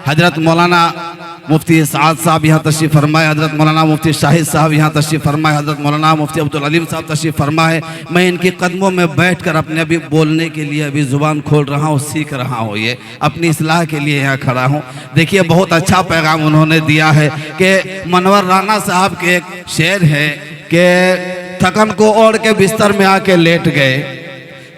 हजरत मौलाना मुफ्ती साद साहब यहाँ तशरीफ़ फरमाए, हजरत मौलाना मुफ्ती शाहिद साहब यहाँ तशरीफ़ फरमाए, हजरत मौलाना मुफ्ती अब्दुल अलीम साहब तशरीफ़ फरमाए। मैं इनके कदमों में बैठकर अपने अभी बोलने के लिए अभी ज़ुबान खोल रहा हूँ, सीख रहा हूँ, ये अपनी इस्लाह के लिए यहाँ खड़ा हूँ। देखिए बहुत अच्छा पैगाम उन्होंने दिया है कि मनवर राना साहब के एक शेर है कि थकन को ओढ़ के बिस्तर में आके लेट गए,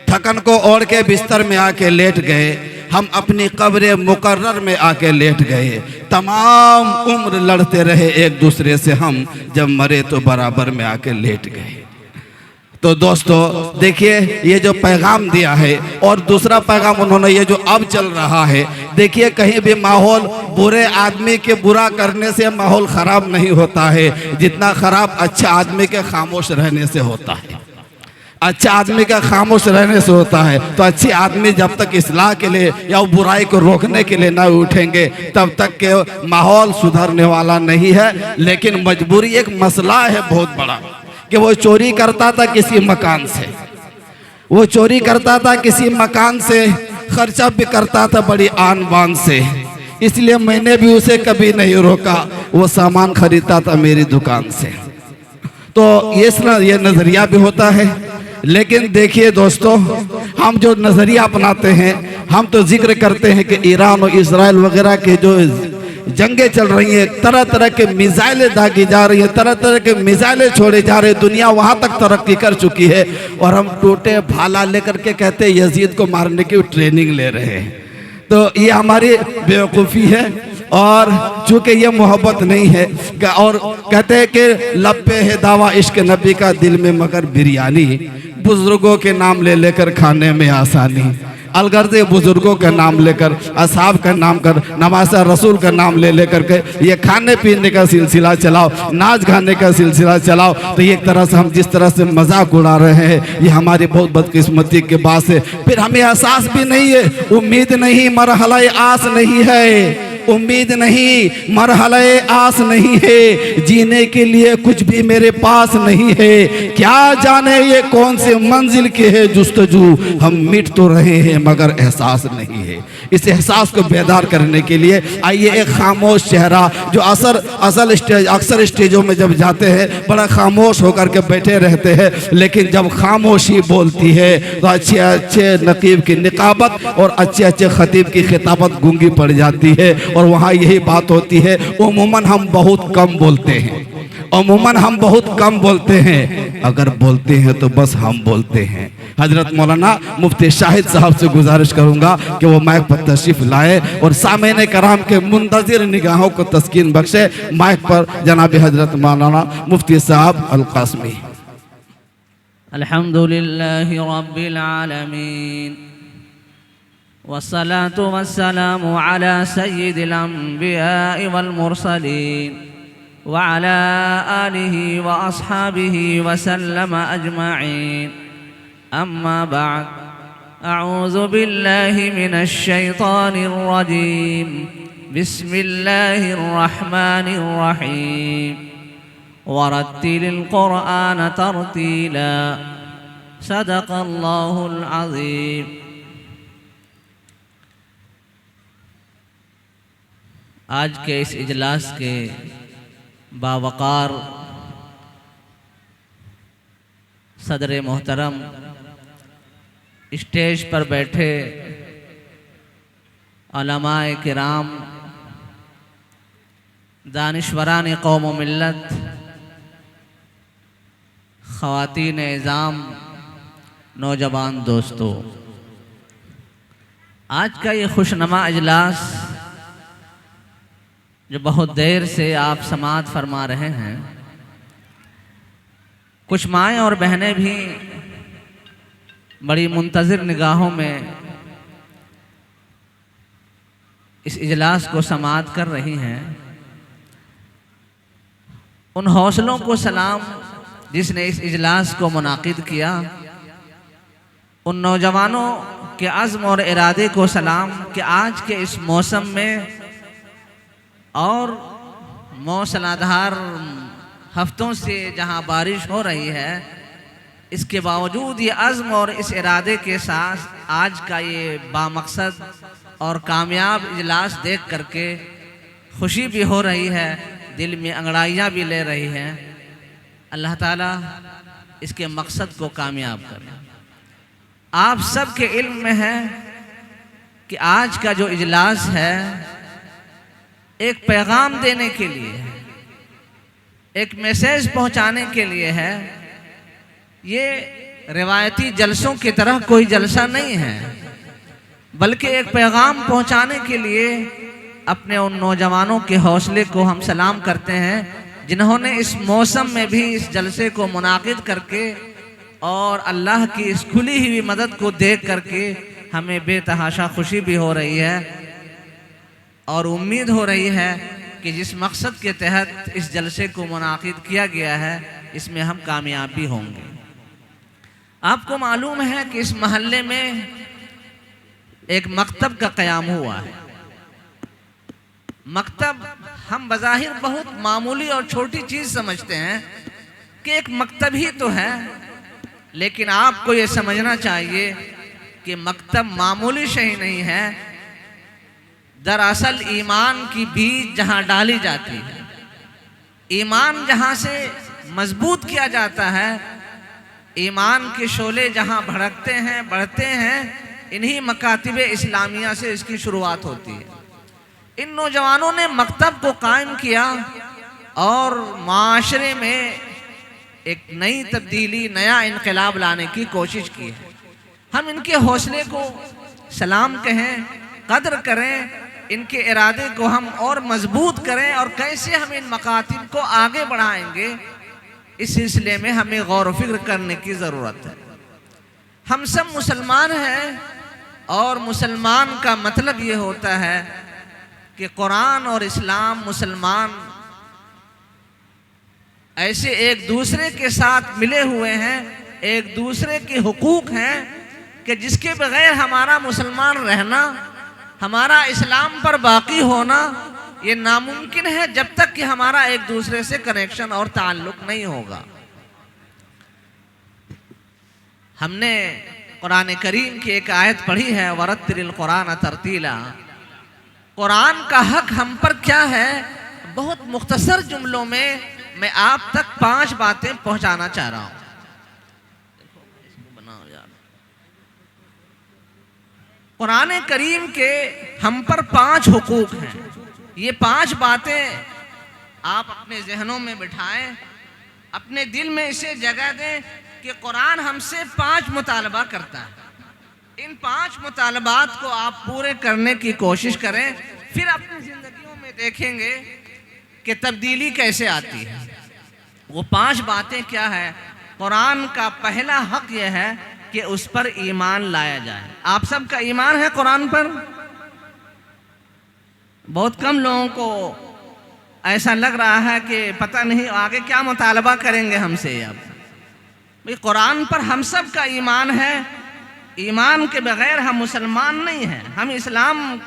थकन को ओढ़ के बिस्तर में आके लेट गए, हम अपनी कब्र मुकर्रर में आके लेट गए, तमाम उम्र लड़ते रहे एक दूसरे से हम, जब मरे तो बराबर में आके लेट गए। तो दोस्तों देखिए ये जो पैगाम दिया है, और दूसरा पैगाम उन्होंने ये जो अब चल रहा है, देखिए कहीं भी माहौल बुरे आदमी के बुरा करने से माहौल ख़राब नहीं होता है, जितना ख़राब अच्छा आदमी के खामोश रहने से होता है। अच्छा आदमी का खामोश रहने से होता है। तो अच्छे आदमी जब तक इस्लाह के लिए या बुराई को रोकने के लिए ना उठेंगे तब तक के माहौल सुधरने वाला नहीं है। लेकिन मजबूरी एक मसला है बहुत बड़ा कि वो चोरी करता था किसी मकान से, वो चोरी करता था किसी मकान से, खर्चा भी करता था बड़ी आन बान से, इसलिए मैंने भी उसे कभी नहीं रोका, वो सामान खरीदता था मेरी दुकान से। तो ये नज़रिया भी होता है। लेकिन देखिए दोस्तों, हम जो नज़रिया अपनाते हैं, हम तो जिक्र करते हैं कि ईरान और इजराइल वगैरह के जो जंगें चल रही हैं, तरह तरह के मिसाइलें दागी जा रही हैं, तरह तरह के मिसाइलें छोड़े जा रहे हैं, दुनिया वहाँ तक तरक्की कर चुकी है, और हम टूटे भाला लेकर के कहते हैं यजीद को मारने की ट्रेनिंग ले रहे हैं। तो ये हमारी बेवकूफ़ी है, और चूँकि ये मोहब्बत नहीं है, और कहते हैं कि लब पे है दावा इश्क नबी का, दिल में मगर बिरयानी, बुजुर्गों के नाम ले लेकर खाने में आसानी, अलगर्दे बुजुर्गों का नाम लेकर, असहाब का नाम कर, नवासा रसूल का नाम ले लेकर के ये खाने पीने का सिलसिला चलाओ, नाच गाने का सिलसिला चलाओ। तो एक तरह से हम जिस तरह से मजाक उड़ा रहे हैं, ये हमारी बहुत बदकिस्मती के बात है। फिर हमें एहसास भी नहीं है, उम्मीद नहीं, मरहला आस नहीं है, उम्मीद नहीं, मरहला आस नहीं है, जीने के लिए कुछ भी मेरे पास नहीं है, क्या जाने ये कौन से मंजिल के है जुस्तजू, हम मिट तो रहे हैं मगर एहसास नहीं है। इस एहसास को बेदार करने के लिए आइए एक खामोश चेहरा जो अक्सर स्टेजों में जब जाते हैं बड़ा खामोश होकर के बैठे रहते हैं, लेकिन जब खामोशी बोलती है तो अच्छे अच्छे नकीब की निकाबत और अच्छे अच्छे खतीब की खिताबत गूंगी पड़ जाती है। और वहाँ यही बात होती है, उमूमन हम बहुत कम बोलते हैं, उमूमन हम बहुत कम बोलते हैं, अगर बोलते हैं तो बस हम बोलते हैं। हजरत मौलाना मुफ्ती शाहिद साहब से गुजारिश करूंगा कि वो माइक पर तशरीफ लाए और सामईन कराम के मुंतज़िर निगाहों को तस्कीन बख्शे। माइक पर जनाब हजरत मौलाना मुफ्ती साहब अल कासमी। अल्हम्दुलिल्लाहि रब्बिल आलमीन वस्सलातु वस्सलामु अला सय्यिदिल अंबिया'i वल मुरसलीन व अला आलिहि व अस्हाबिहि व सल्लम अजमईन। अम्मा बाद, अऊज़ु बिल्लाहि मिनश शैतानिर रजीम, बिस्मिल्लाहिर रहमानिर रहीम, वरत्तिलिल क़ुरआन तरतीला, सदक़ल्लाहुल अज़ीम। आज के इस इजलास के बावकार सदर मोहतरम, स्टेज पर बैठे उलमाए किराम, दानिश्वरान कौम व मिल्लत, ख़वातीन इज़ाम, नौजवान दोस्तों, आज का ये खुशनुमा इजलास जो बहुत देर से आप समाअत फरमा रहे हैं, कुछ माएँ और बहनें भी बड़ी मुंतज़िर निगाहों में इस इजलास को समाअत कर रही हैं। उन हौसलों को सलाम जिसने इस इजलास को मुनाकिद किया, उन नौजवानों के अज़्म और इरादे को सलाम कि आज के इस मौसम में और मौसलाधार हफ्तों से जहां बारिश हो रही है, इसके बावजूद ये अज़्म और इस इरादे के साथ आज का ये बामकसद और कामयाब इजलास देख करके खुशी भी हो रही है, दिल में अंगड़ाइयाँ भी ले रही हैं। अल्लाह ताला इसके मकसद को कामयाब करे। आप सब के इल्म में है कि आज का जो इजलास है एक पैगाम देने के लिए है, एक मैसेज पहुंचाने के लिए है। ये रिवायती जलसों की तरह कोई जलसा नहीं है, बल्कि एक पैगाम पहुंचाने के लिए अपने उन नौजवानों के हौसले को हम सलाम करते हैं जिन्होंने इस मौसम में भी इस जलसे को मुनाकिद करके और अल्लाह की इस खुली हुई मदद को देख करके हमें बेतहाशा खुशी भी हो रही है और उम्मीद हो रही है कि जिस मकसद के तहत इस जलसे को मुनाकिद किया गया है इसमें हम कामयाब भी होंगे। आपको मालूम है कि इस महल्ले में एक मकतब का क़याम हुआ है। मकतब हम बज़ाहिर बहुत मामूली और छोटी चीज़ समझते हैं कि एक मकतब ही तो है, लेकिन आपको ये समझना चाहिए कि मकतब मामूली शय नहीं है। दरअसल ईमान की बीज जहाँ डाली जाती है, ईमान जहाँ से मजबूत किया जाता है, ईमान के शोले जहाँ भड़कते हैं बढ़ते हैं, इन्हीं मकातिब इस्लामिया से इसकी शुरुआत होती है। इन नौजवानों ने मकतब को कायम किया और माशरे में एक नई तब्दीली, नया इनकलाब लाने की कोशिश की है। हम इनके हौसले को सलाम कहें, कदर करें, इनके इरादे को हम और मजबूत करें और कैसे हम इन मकातिब को आगे बढ़ाएंगे, इस सिलसिले में हमें गौर व फिक्र करने की ज़रूरत है। हम सब मुसलमान हैं और मुसलमान का मतलब ये होता है कि कुरान और इस्लाम, मुसलमान ऐसे एक दूसरे के साथ मिले हुए हैं, एक दूसरे के हुकूक हैं कि जिसके बगैर हमारा मुसलमान रहना, हमारा इस्लाम पर बाकी होना ये नामुमकिन है जब तक कि हमारा एक दूसरे से कनेक्शन और ताल्लुक नहीं होगा। हमने कुरान करीम की एक आयत पढ़ी है, वरत्तिलिल कुरान तरतीला। कुरान का हक हम पर क्या है, बहुत मुख्तसर जुमलों में मैं आप तक 5 बातें पहुंचाना चाह रहा हूं। कुरान करीम के हम पर 5 हुकूक हैं। ये 5 बातें आप अपने जहनों में बिठाएं, अपने दिल में इसे जगह दें कि कुरान हमसे 5 मुतालबा करता है। इन 5 मुतालबात को आप पूरे करने की कोशिश करें, फिर अपनी जिंदगियों में देखेंगे कि तब्दीली कैसे आती है। वो 5 बातें क्या है? कुरान का पहला हक यह है कि उस पर ईमान लाया जाए। आप सबका ईमान है कुरान पर? बहुत कम लोगों को ऐसा लग रहा है कि पता नहीं आगे क्या मुतालबा करेंगे हमसे। अब भाई कुरान पर हम सब का ईमान है, ईमान के बगैर हम मुसलमान नहीं हैं, हम इस्लाम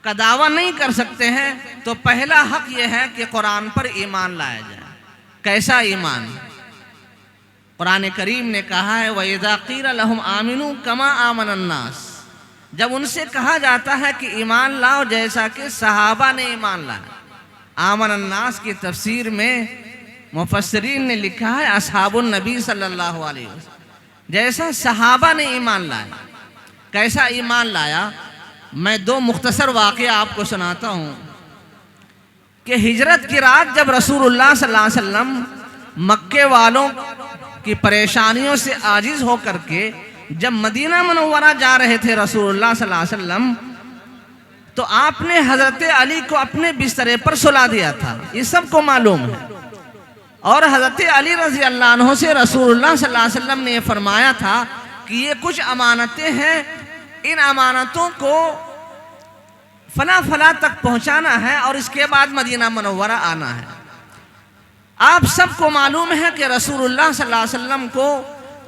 का दावा नहीं कर सकते हैं। तो पहला हक यह है कि कुरान पर ईमान लाया जाए। कैसा ईमान? कुरान करीम ने कहा है, वइज़ा क़ील लहुम आमिनू कमा आमन अन्नास। जब उनसे कहा जाता है कि ईमान लाओ जैसा कि सहाबा ने ईमान लाया। आमन अन्नास की तफसीर में मुफस्सिरीन ने लिखा है असहाबुन नबी सल्लल्लाहु अलैहि वसल्लम, जैसा सहाबा ने ईमान लाया। कैसा ईमान लाया? मैं 2 मुख्तसर वाक़या आपको सुनाता हूँ कि हिजरत की रात जब रसूलुल्लाह सल्लल्लाहु अलैहि वसल्लम मक्के वालों की परेशानियों से आजिज होकर के जब मदीना मुनव्वरा जा रहे थे रसूलुल्लाह सल्लल्लाहु अलैहि वसल्लम, तो आपने हजरत अली को अपने बिस्तरे पर सुला दिया था, ये सबको मालूम है। और हजरत अली रजी अल्लाह अन्हु से रसूलुल्लाह सल्लल्लाहु अलैहि वसल्लम ने यह फरमाया था कि ये कुछ अमानतें हैं, इन अमानतों को फला फला तक पहुंचाना है और इसके बाद मदीना मुनव्वरा आना है। आप सबको मालूम है कि रसूलुल्लाह सल्लल्लाहु अलैहि वसल्लम को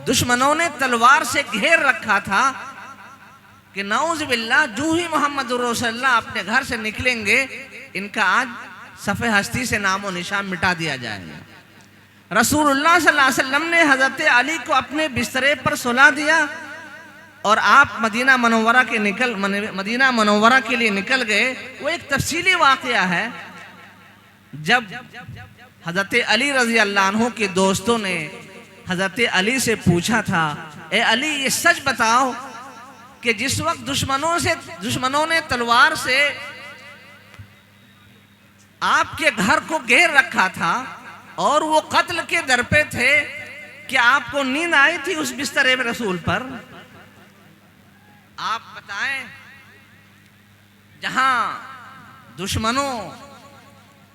दुश्मनों ने तलवार से घेर रखा था कि नऊज़ बिल्लाह जो ही मोहम्मद रसूलुल्लाह अपने घर से निकलेंगे, इनका आज सफ़े हस्ती से नामो निशान मिटा दिया जाएगा। रसूलुल्लाह सल्लल्लाहु अलैहि वसल्लम ने हज़रत अली को अपने बिस्तरे पर सुला दिया और आप मदीना मनव्वरा के लिए निकल गए। वो एक तफसीली वाक़या है। जब हज़रत अली रज़ी अल्लाह अन्हु के दोस्तों ने हज़रत अली से पूछा था, ए अली ये सच बताओ कि जिस वक्त दुश्मनों ने तलवार से आपके घर को घेर रखा था और वो कत्ल के दर पे थे, क्या आपको नींद आई थी उस बिस्तरे में रसूल पर? आप बताएं। जहां दुश्मनों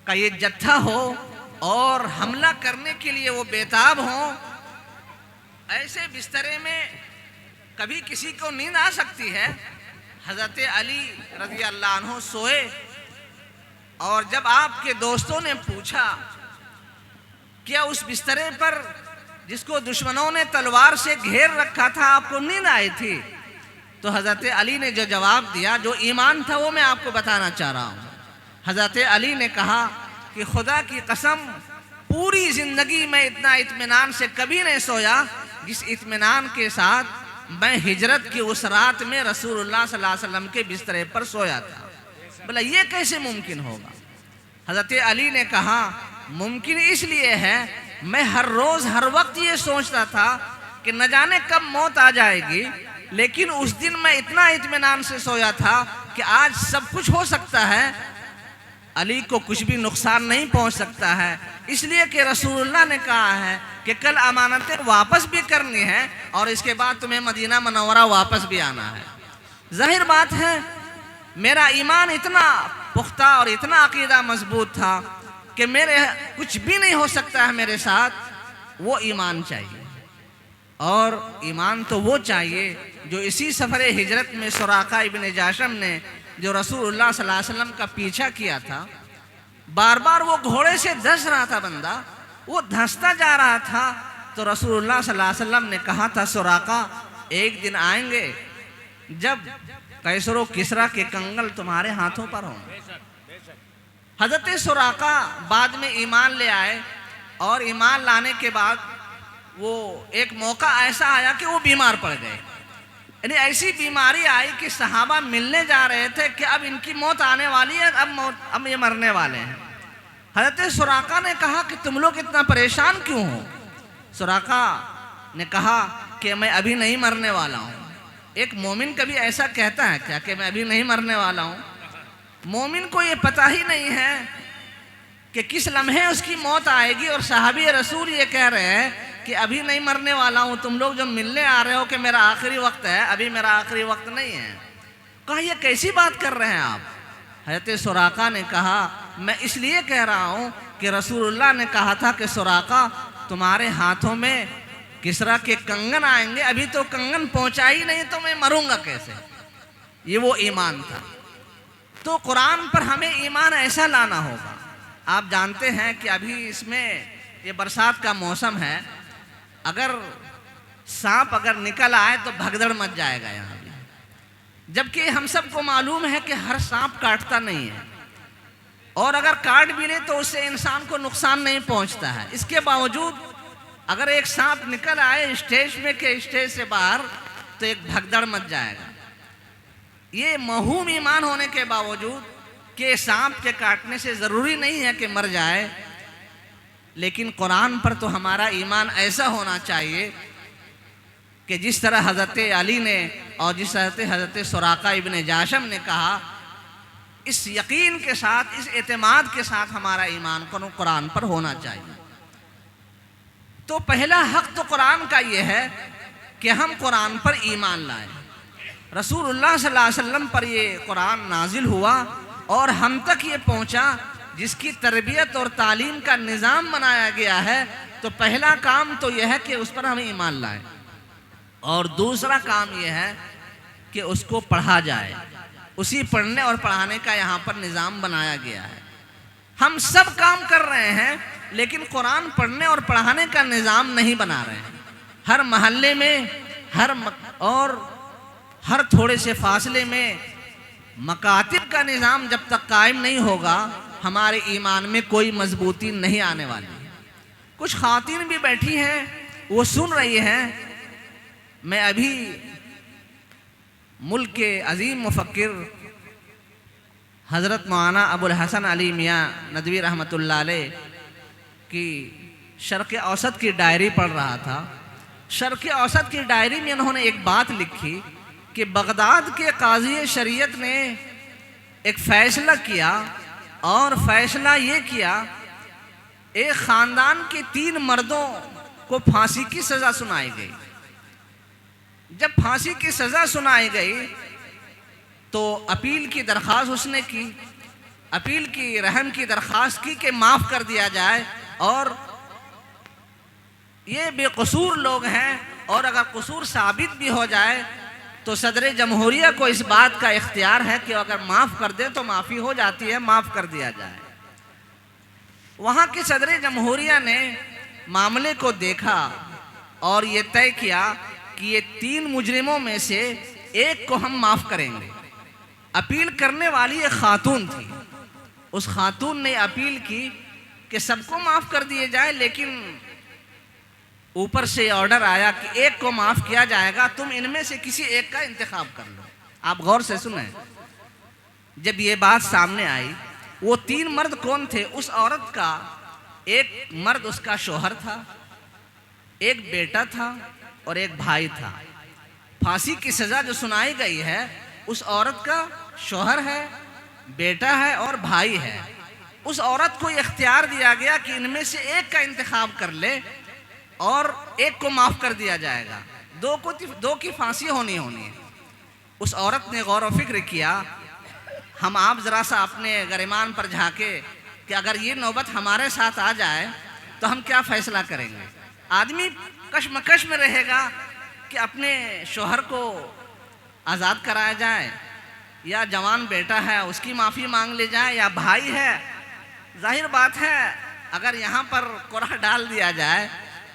का ये जत्था हो और हमला करने के लिए वो बेताब हो, ऐसे बिस्तरे में कभी किसी को नींद आ सकती है? हज़रत अली रज़ी अल्लाह अन्हु सोए और जब आपके दोस्तों ने पूछा क्या उस बिस्तरे पर जिसको दुश्मनों ने तलवार से घेर रखा था आपको नींद आई थी, तो हज़रत अली ने जो जवाब दिया, जो ईमान था, वो मैं आपको बताना चाह रहा हूँ। हज़रत अली ने कहा कि खुदा की कसम पूरी ज़िंदगी में इतना इत्मीनान से कभी नहीं सोया जिस इत्मीनान के साथ मैं हिजरत की उस रात में रसूलुल्लाह सल्लल्लाहु अलैहि वसल्लम के बिस्तरे पर सोया था। बोला ये कैसे मुमकिन होगा? हज़रत अली ने कहा मुमकिन इसलिए है, मैं हर रोज़ हर वक्त ये सोचता था कि न जाने कब मौत आ जाएगी, लेकिन उस दिन मैं इतना इत्मीनान से सोया था कि आज सब कुछ हो सकता है, अली को कुछ भी नुकसान नहीं पहुंच सकता है, इसलिए कि रसूलुल्लाह ने कहा है कि कल अमानतें वापस भी करनी है और इसके बाद तुम्हें मदीना मनव्वरा वापस भी आना है। जाहिर बात है मेरा ईमान इतना पुख्ता और इतना अकीदा मजबूत था कि मेरे कुछ भी नहीं हो सकता है मेरे साथ। वो ईमान चाहिए, और ईमान तो वो चाहिए जो इसी सफ़र हिजरत में सुराका इब्न जाशम ने जो रसूलुल्लाह सल्लल्लाहु अलैहि वसल्लम का पीछा किया था, बार बार वो घोड़े से धंस रहा था, बंदा वो धंसता जा रहा था, तो रसूलुल्लाह सल्लल्लाहु अलैहि वसल्लम ने कहा था सुराका एक दिन आएंगे जब कैसरो किसरा के कंगल तुम्हारे हाथों पर होंगे। हज़रत सुराका बाद में ईमान ले आए और ईमान लाने के बाद वो एक मौका ऐसा आया कि वो बीमार पड़ गए। यानी ऐसी बीमारी आई कि सहाबा मिलने जा रहे थे कि अब इनकी मौत आने वाली है, अब ये मरने वाले हैं। हज़रत सुराका ने कहा कि तुम लोग इतना परेशान क्यों हो? सुराका ने कहा कि मैं अभी नहीं मरने वाला हूँ। एक मोमिन कभी ऐसा कहता है क्या कि मैं अभी नहीं मरने वाला हूँ? मोमिन को ये पता ही नहीं है कि किस लम्हे उसकी मौत आएगी, और सहाबी रसूल ये कह रहे हैं कि अभी नहीं मरने वाला हूँ, तुम लोग जो मिलने आ रहे हो कि मेरा आखिरी वक्त है, अभी मेरा आखिरी वक्त नहीं है। कहा ये कैसी बात कर रहे हैं आप? हज़रत सुराका ने कहा मैं इसलिए कह रहा हूँ कि रसूलुल्लाह ने कहा था कि सुराका तुम्हारे हाथों में किसरा के कंगन आएंगे, अभी तो कंगन पहुँचा ही नहीं तो मैं मरूंगा कैसे? ये वो ईमान था। तो कुरान पर हमें ईमान ऐसा लाना होगा। आप जानते हैं कि अभी इसमें ये बरसात का मौसम है, अगर सांप अगर निकल आए तो भगदड़ मच जाएगा यहाँ भी, जबकि हम सबको मालूम है कि हर सांप काटता नहीं है, और अगर काट भी ले तो उससे इंसान को नुकसान नहीं पहुँचता है। इसके बावजूद अगर एक सांप निकल आए स्टेज में के स्टेज से बाहर तो एक भगदड़ मच जाएगा। ये महूम ईमान होने के बावजूद कि सांप के काटने से ज़रूरी नहीं है कि मर जाए, लेकिन कुरान पर तो हमारा ईमान ऐसा होना चाहिए कि जिस तरह हज़रत अली ने और जिस तरह हज़रत सुराका इब्न जाशम ने कहा, इस यकीन के साथ, इस एतमाद के साथ हमारा ईमान कुरान पर होना चाहिए। तो पहला हक तो कुरान का ये है कि हम कुरान पर ईमान लाएं। रसूलुल्लाह सल्लल्लाहु अलैहि वसल्लम पर ये कुरान नाजिल हुआ और हम तक ये पहुँचा, जिसकी तरबियत और तालीम का निज़ाम बनाया गया है। तो पहला काम तो यह है कि उस पर हम ईमान लाएं, और दूसरा काम यह है कि उसको पढ़ा जाए। उसी पढ़ने और पढ़ाने का यहाँ पर निज़ाम बनाया गया है। हम सब काम कर रहे हैं, लेकिन कुरान पढ़ने और पढ़ाने का निज़ाम नहीं बना रहे हैं। हर महल्ले में हर थोड़े से फासले में मकातिब का निज़ाम जब तक कायम नहीं होगा, हमारे ईमान में कोई मजबूती नहीं आने वाली है। कुछ खातिन भी बैठी हैं, वो सुन रही हैं। मैं अभी मुल्क के अजीम मुफक्किर हज़रत मौलाना अबुल हसन अली मियाँ नदवी रहमतुल्लाह अलैह की शर्क़ औसत की डायरी पढ़ रहा था। शर्क़ औसत की डायरी में उन्होंने एक बात लिखी कि बगदाद के काज़ी शरीयत ने एक फ़ैसला किया, और फ़ैसला ये किया, एक ख़ानदान के 3 मर्दों को फांसी की सज़ा सुनाई गई। जब फांसी की सज़ा सुनाई गई तो अपील की दरख्वास्त उसने की, अपील की, रहम की दरख्वास्त की कि माफ़ कर दिया जाए, और ये बेकसूर लोग हैं, और अगर कसूर साबित भी हो जाए तो सदर जमहूरिया को इस बात का इख्तियार है कि अगर माफ़ कर दे तो माफ़ी हो जाती है, माफ़ कर दिया जाए। वहाँ के सदर जमहूरिया ने मामले को देखा और ये तय किया कि ये 3 मुजरिमों में से एक को हम माफ़ करेंगे। अपील करने वाली एक खातून थी। उस खातून ने अपील की कि सबको माफ़ कर दिए जाए, लेकिन ऊपर से ऑर्डर आया कि एक को माफ़ किया जाएगा, तुम इनमें से किसी एक का इंतखाब कर लो। आप गौर से सुने। जब ये बात सामने आई, वो 3 मर्द कौन थे? उस औरत का एक मर्द उसका शोहर था, एक बेटा था और एक भाई था। फांसी की सज़ा जो सुनाई गई है, उस औरत का शोहर है, बेटा है और भाई है। उस औरत को इख्तियार दिया गया कि इनमें से एक का इंतखाब कर ले और एक को माफ़ कर दिया जाएगा, दो की फांसी होनी है। उस औरत ने गौर व फिक्र किया। हम आप ज़रा सा अपने गरिमान पर झांके कि अगर ये नौबत हमारे साथ आ जाए तो हम क्या फ़ैसला करेंगे। आदमी कशमकश में रहेगा कि अपने शोहर को आज़ाद कराया जाए, या जवान बेटा है उसकी माफ़ी मांग ली जाए, या भाई है। जाहिर बात है अगर यहाँ पर कोरह डाल दिया जाए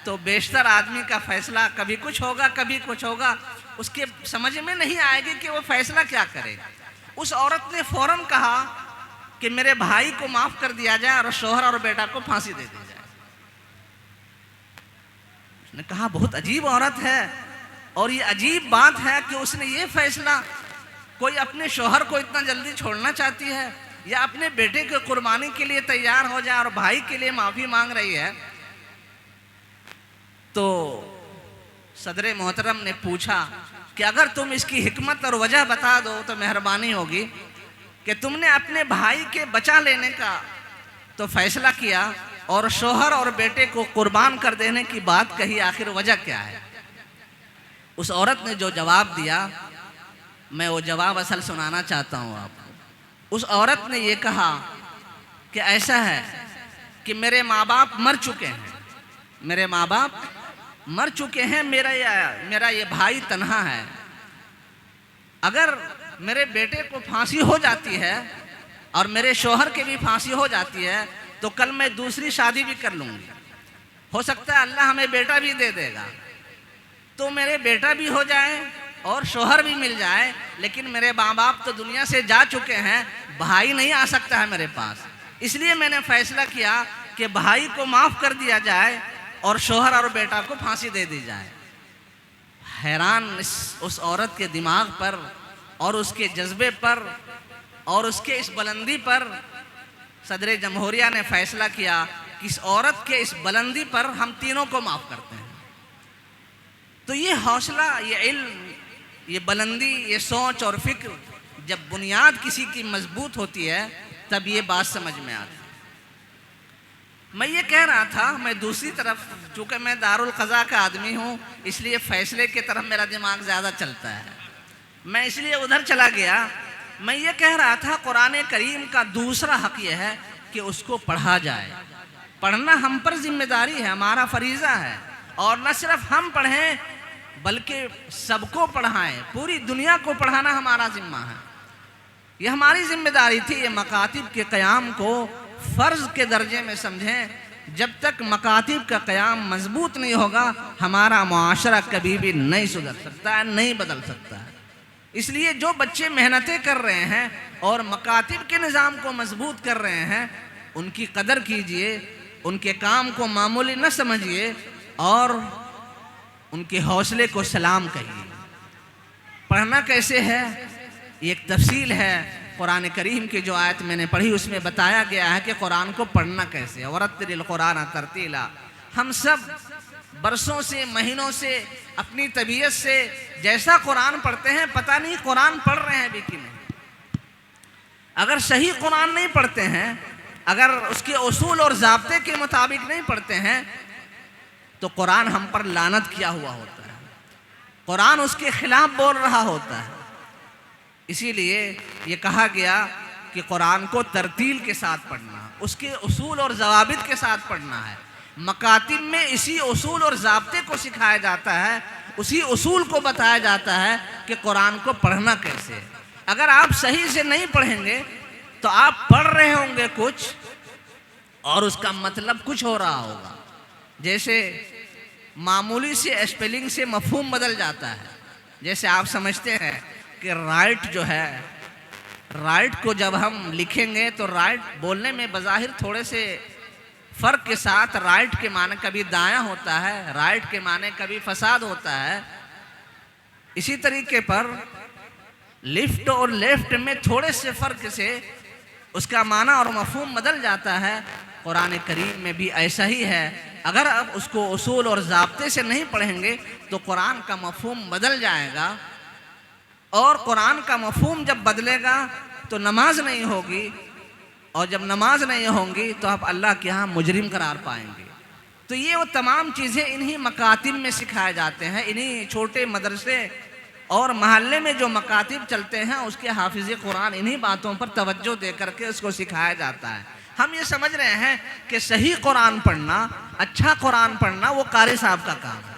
तो बेशतर आदमी का फ़ैसला कभी कुछ होगा, कभी कुछ होगा। उसके समझ में नहीं आएगी कि वो फ़ैसला क्या करे। उस औरत ने फ़ौरन कहा कि मेरे भाई को माफ़ कर दिया जाए और शोहर और बेटा को फांसी दे दी जाए। उसने कहा बहुत अजीब औरत है, और ये अजीब बात है कि उसने ये फ़ैसला, कोई अपने शोहर को इतना जल्दी छोड़ना चाहती है या अपने बेटे के कुर्बानी के लिए तैयार हो जाए और भाई के लिए माफ़ी मांग रही है। तो सदर मोहतरम ने पूछा कि अगर तुम इसकी हिकमत और वजह बता दो तो मेहरबानी होगी कि तुमने अपने भाई के बचा लेने का तो फैसला किया और शोहर और बेटे को कुर्बान कर देने की बात कही, आखिर वजह क्या है। उस औरत ने जो जवाब दिया, मैं वो जवाब असल सुनाना चाहता हूँ आपको। उस औरत ने ये कहा कि ऐसा है कि मेरे माँ बाप मर चुके हैं, मेरे माँ बाप मर चुके हैं, मेरा ये भाई तन्हा है। अगर मेरे बेटे को फांसी हो जाती है और मेरे शोहर के भी फांसी हो जाती है तो कल मैं दूसरी शादी भी कर लूँगी। हो सकता है अल्लाह हमें बेटा भी दे देगा, तो मेरे बेटा भी हो जाए और शोहर भी मिल जाए, लेकिन मेरे माँ बाप तो दुनिया से जा चुके हैं, भाई नहीं आ सकता है मेरे पास। इसलिए मैंने फैसला किया कि भाई को माफ़ कर दिया जाए और शोहर और बेटा को फांसी दे दी जाए। हैरान उस औरत के दिमाग पर और उसके जज्बे पर और उसके इस बुलंदी पर सदर जमहूरिया ने फैसला किया कि इस औरत के इस बुलंदी पर हम तीनों को माफ़ करते हैं। तो ये हौसला, ये इल्म, ये बुलंदी, ये सोच और फिक्र, जब बुनियाद किसी की मजबूत होती है तब ये बात समझ में आती है। मैं ये कह रहा था, मैं दूसरी तरफ, चूँकि मैं दारुल क़ज़ा का आदमी हूँ इसलिए फ़ैसले की तरफ मेरा दिमाग ज़्यादा चलता है, मैं इसलिए उधर चला गया। मैं ये कह रहा था कुरान करीम का दूसरा हक़ यह है कि उसको पढ़ा जाए। पढ़ना हम पर जिम्मेदारी है, हमारा फरीज़ा है, और न सिर्फ हम पढ़ें बल्कि सबको पढ़ाएं, पूरी दुनिया को पढ़ाना हमारा ज़िम्मा है। यह हमारी जिम्मेदारी थी। ये मकातिब के क़याम को फ़र्ज़ के दर्जे में समझें। जब तक मकातिब का क़याम मजबूत नहीं होगा हमारा मुआशरा कभी भी नहीं सुधर सकता है, नहीं बदल सकता है। इसलिए जो बच्चे मेहनतें कर रहे हैं और मकातिब के निज़ाम को मजबूत कर रहे हैं उनकी कदर कीजिए, उनके काम को मामूली न समझिए और उनके हौसले को सलाम कहिए। पढ़ना कैसे है, ये एक तफसील है। कुरान करीम की जो आयत मैंने पढ़ी उसमें बताया गया है कि कुरान को पढ़ना कैसे। वरत्तिलिल कुरान तरतीला। हम सब बरसों से, महीनों से, अपनी तबीयत से जैसा कुरान पढ़ते हैं, पता नहीं कुरान पढ़ रहे हैं भी कि नहीं। अगर सही कुरान नहीं पढ़ते हैं, अगर उसके उसूल और ज़ाब्ते के मुताबिक नहीं पढ़ते हैं, तो कुरान हम पर लानत किया हुआ होता है, कुरान उसके खिलाफ बोल रहा होता है। इसीलिए ये कहा गया कि कुरान को तरतील के साथ पढ़ना, उसके उसूल और ज़वाबित के साथ पढ़ना है। मकातिब में इसी उसूल और ज़ाब्ते को सिखाया जाता है, उसी उसूल को बताया जाता है कि कुरान को पढ़ना कैसे है। अगर आप सही से नहीं पढ़ेंगे तो आप पढ़ रहे होंगे कुछ और उसका मतलब कुछ हो रहा होगा। जैसे मामूली से स्पेलिंग से मफहूम बदल जाता है। जैसे आप समझते हैं कि राइट जो है, राइट को जब हम लिखेंगे तो राइट बोलने में बज़ाहिर थोड़े से फ़र्क के साथ राइट के माने कभी दायां होता है, राइट के माने कभी फसाद होता है। इसी तरीके पर लिफ्ट और लेफ्ट में थोड़े से फ़र्क से उसका माना और मफहूम बदल जाता है। कुरान करीम में भी ऐसा ही है। अगर आप उसको उसूल और ज़ाब्ते से नहीं पढ़ेंगे तो कुरान का मफहूम बदल जाएगा, और कुरान का मफहूम जब बदलेगा तो नमाज नहीं होगी, और जब नमाज नहीं होंगी तो आप अल्लाह के यहाँ मुजरिम करार पाएंगे। तो ये वो तमाम चीज़ें इन्हीं मकातिब में सिखाए जाते हैं। इन्हीं छोटे मदरसे और महल्ले में जो मकातिब चलते हैं उसके हाफिज़ कुरान इन्हीं बातों पर तवज्जो दे करके उसको सिखाया जाता है। हम ये समझ रहे हैं कि सही कुरान पढ़ना, अच्छा कुरान पढ़ना वो कारी साहब का काम है,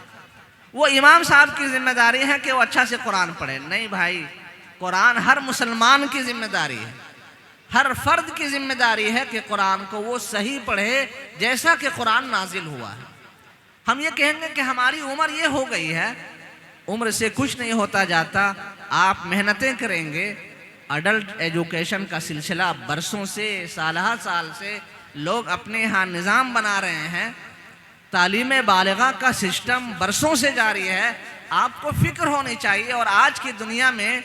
वो इमाम साहब की जिम्मेदारी है कि वो अच्छा से कुरान पढ़े। नहीं भाई, कुरान हर मुसलमान की जिम्मेदारी है, हर फर्द की जिम्मेदारी है कि कुरान को वो सही पढ़े जैसा कि कुरान नाजिल हुआ है। हम ये कहेंगे कि हमारी उम्र ये हो गई है, उम्र से कुछ नहीं होता जाता। आप मेहनतें करेंगे, अडल्ट एजुकेशन का सिलसिला बरसों से, सालहा साल से लोग अपने यहाँ निज़ाम बना रहे हैं। तालीम बालिगा का सिस्टम बरसों से जारी है। आपको फ़िक्र होनी चाहिए। और आज की दुनिया में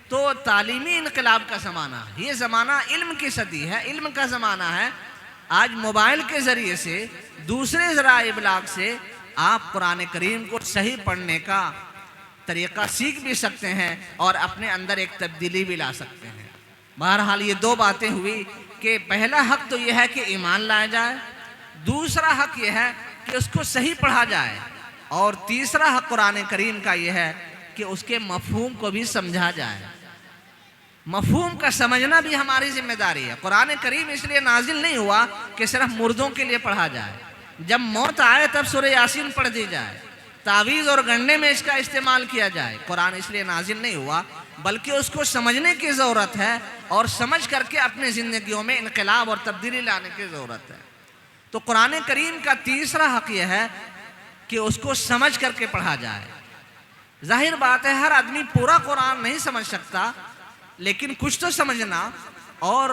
तो तालीमी इनकलाब का ज़माना, ये ज़माना इल्म की सदी है, इल्म का ज़माना है। आज मोबाइल के ज़रिए से, दूसरे ज़राए इबलाग से आप कुरान करीम को सही पढ़ने का तरीक़ा सीख भी सकते हैं और अपने अंदर एक तब्दीली भी ला सकते हैं। बहरहाल ये दो बातें हुई कि पहला हक़ तो यह है कि ईमान लाया जाए, दूसरा हक़ यह है कि उसको सही पढ़ा जाए, और तीसरा हक़ कुरान करीम का यह है कि उसके मफ़हूम को भी समझा जाए। मफ़हूम का समझना भी हमारी जिम्मेदारी है। कुरान करीम इसलिए नाजिल नहीं हुआ कि सिर्फ मुर्दों के लिए पढ़ा जाए, जब मौत आए तब सूरह यासीन पढ़ दी जाए, तावीज़ और गढ़ने में इसका इस्तेमाल किया जाए। कुरान इसलिए नाजिल नहीं हुआ, बल्कि उसको समझने की ज़रूरत है और समझ करके अपनी ज़िंदगियों में इनकलाब और तब्दीली लाने की ज़रूरत है। तो कुरान करीम का तीसरा हक़ यह है कि उसको समझ करके पढ़ा जाए। जाहिर बात है हर आदमी पूरा कुरान नहीं समझ सकता, लेकिन कुछ तो समझना और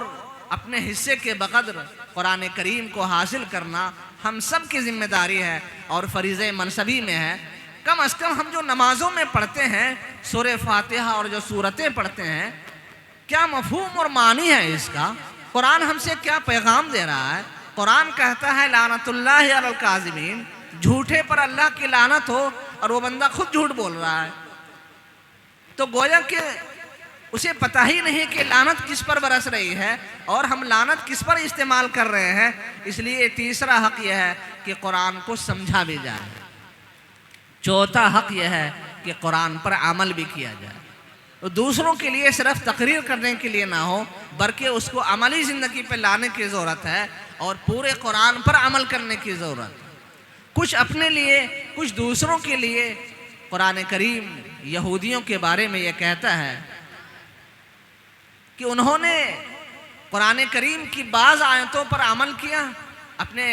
अपने हिस्से के बक़द्र कुरान करीम को हासिल करना हम सब की ज़िम्मेदारी है और फ़रीज़े मनसबी में है। कम अज़ कम हम जो नमाज़ों में पढ़ते हैं सूरह फ़ातिहा और जो सूरतें पढ़ते हैं, क्या मफ़हूम और मानी है इसका? कुरान हमसे क्या पैगाम दे रहा है? कुरान कहता है लानतुल्लाहि अलल काज़िमीन, झूठे पर अल्लाह की लानत हो, और वो बंदा खुद झूठ बोल रहा है। तो गोया कि उसे पता ही नहीं कि लानत किस पर बरस रही है और हम लानत किस पर इस्तेमाल कर रहे हैं। इसलिए तीसरा हक़ यह है कि कुरान को समझा भी जाए। चौथा हक़ यह है कि कुरान पर अमल भी किया जाए। तो दूसरों के लिए सिर्फ तकरीर करने के लिए ना हो, बल्कि उसको अमली ज़िंदगी पर लाने की ज़रूरत है और पूरे कुरान पर अमल करने की ज़रूरत है। कुछ अपने लिए, कुछ दूसरों के लिए। कुरान करीम यहूदियों के बारे में यह कहता है कि उन्होंने कुरान करीम की बाज़ आयतों पर अमल किया, अपने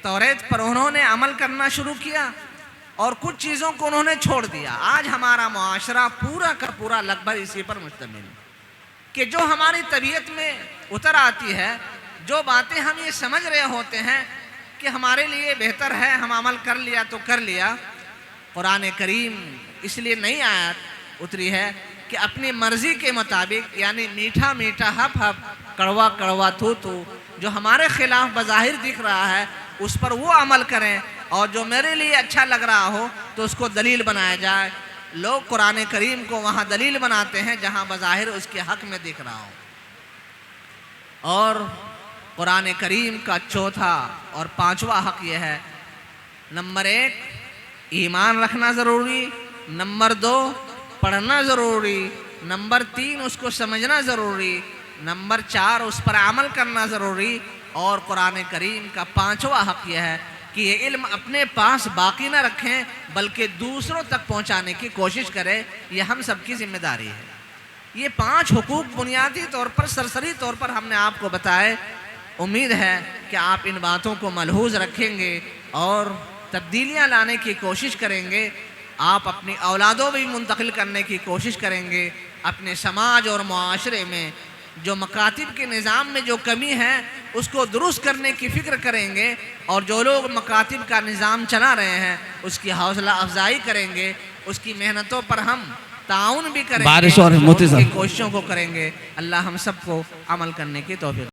तौरात पर उन्होंने अमल करना शुरू किया और कुछ चीज़ों को उन्होंने छोड़ दिया। आज हमारा मुआशरा पूरा का पूरा लगभग इसी पर मुश्तमिल है कि जो हमारी तबीयत में उतर आती है, जो बातें हम ये समझ रहे होते हैं कि हमारे लिए बेहतर है, हम अमल कर लिया तो कर लिया। कुरान करीम इसलिए नई आयत उतरी है कि अपनी मर्जी के मुताबिक, यानी मीठा मीठा हप हप, कड़वा कड़वा थू थू, जो हमारे खिलाफ बज़ाहिर दिख रहा है उस पर वो अमल करें, और जो मेरे लिए अच्छा लग रहा हो तो उसको दलील बनाया जाए। लोग कुरान करीम को वहाँ दलील बनाते हैं जहाँ बज़ाहिर उसके हक़ में दिख रहा हो। और कुरान करीम का चौथा और पांचवा हक़ यह है, नंबर 1 ईमान रखना ज़रूरी, नंबर 2 पढ़ना ज़रूरी, नंबर 3 उसको समझना ज़रूरी, नंबर 4 उस पर अमल करना ज़रूरी। और कुरान करीम का पांचवा हक़ यह है कि ये इल्म अपने पास बाकी ना रखें बल्कि दूसरों तक पहुंचाने की कोशिश करें। ये हम सबकी जिम्मेदारी है। ये 5 हुकूक बुनियादी तौर पर, सरसरी तौर पर हमने आपको बताए। उम्मीद है कि आप इन बातों को मलहूज़ रखेंगे और तब्दीलियां लाने की कोशिश करेंगे। आप अपनी औलादों में मुंतकिल करने की कोशिश करेंगे। अपने समाज और मुआशरे में जो मकातिब के निज़ाम में जो कमी है उसको दुरुस्त करने की फ़िक्र करेंगे, और जो लोग मकातिब का निज़ाम चला रहे हैं उसकी हौसला अफजाई करेंगे, उसकी मेहनतों पर हम ताउन भी करेंगे, बारिश और उनकी कोशिशों को करेंगे। अल्लाह हम सबको अमल करने की तौफीक